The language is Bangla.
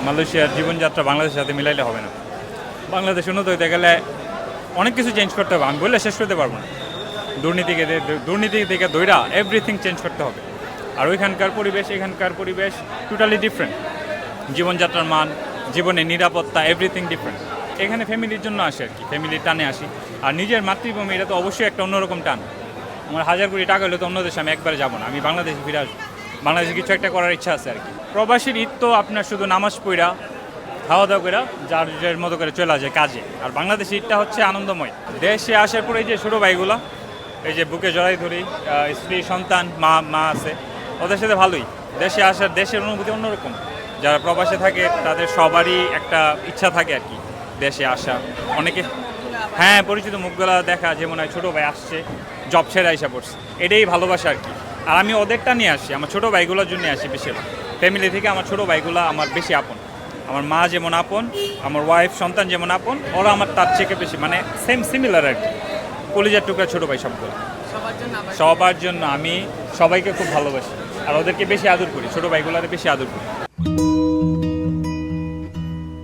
মালয়েশিয়ার জীবনযাত্রা বাংলাদেশের সাথে মিলাইলে হবে না। বাংলাদেশ উন্নত হইতে গেলে অনেক কিছু চেঞ্জ করতে হবে, আমি বললে শেষ করতে পারবো না। দুর্নীতি থেকে দইরা এভরিথিং চেঞ্জ করতে হবে। আর ওইখানকার পরিবেশ এখানকার পরিবেশ টোটালি ডিফারেন্ট। জীবনযাত্রার মান, জীবনের নিরাপত্তা, এভরিথিং ডিফারেন্ট। এখানে ফ্যামিলির জন্য আসি আর কি, ফ্যামিলির টানে আসি। আর নিজের মাতৃভূমি এটা তো অবশ্যই একটা অন্যরকম টান। আমার 1000 কোটি টাকা হলে তো অন্য দেশে আমি একবারে যাবো না, আমি বাংলাদেশে ফিরে আসবো। বাংলাদেশে কিছু একটা করার ইচ্ছা আছে আর কি। প্রবাসীর ঈদ তো আপনার শুধু নামাজ পড়া, খাওয়া দাওয়া করে যার যার মতো করে চলে যায় কাজে। আর বাংলাদেশের ঈদটা হচ্ছে আনন্দময়। দেশে আসার পরে এই যে ছোটো ভাইগুলো, এই যে বুকে জড়াই ধরি, স্ত্রী সন্তান মা আছে, ওদের সাথে ভালোই। দেশে আসার দেশের অনুভূতি অন্যরকম। যারা প্রবাসে থাকে তাদের সবারই একটা ইচ্ছা থাকে আর কি দেশে আসা। অনেকে হ্যাঁ পরিচিত মুখগুলা দেখা, যেমন হয় ছোটো ভাই আসছে জব ছেড়ে আইসা পড়ছে, এটাই ভালোবাসা আর কি। আর আমি ওদেরটা নিয়ে আসি, আমার ছোটো ভাইগুলোর জন্য আসি বেশিরভাগ। ফ্যামিলি থেকে আমার ছোটো ভাইগুলো আমার বেশি আপন। আমার মা যেমন আপন, আমার ওয়াইফ সন্তান যেমন আপন, ওরা আমার তার থেকে বেশি মানে সিমিলার আর কি। কলিজার টুকরা ছোটো ভাই সবগুলো। সবার জন্য আমি সবাইকে খুব ভালোবাসি আর ওদেরকে বেশি আদর করি, ছোটো ভাইগুলোরে বেশি আদর করি।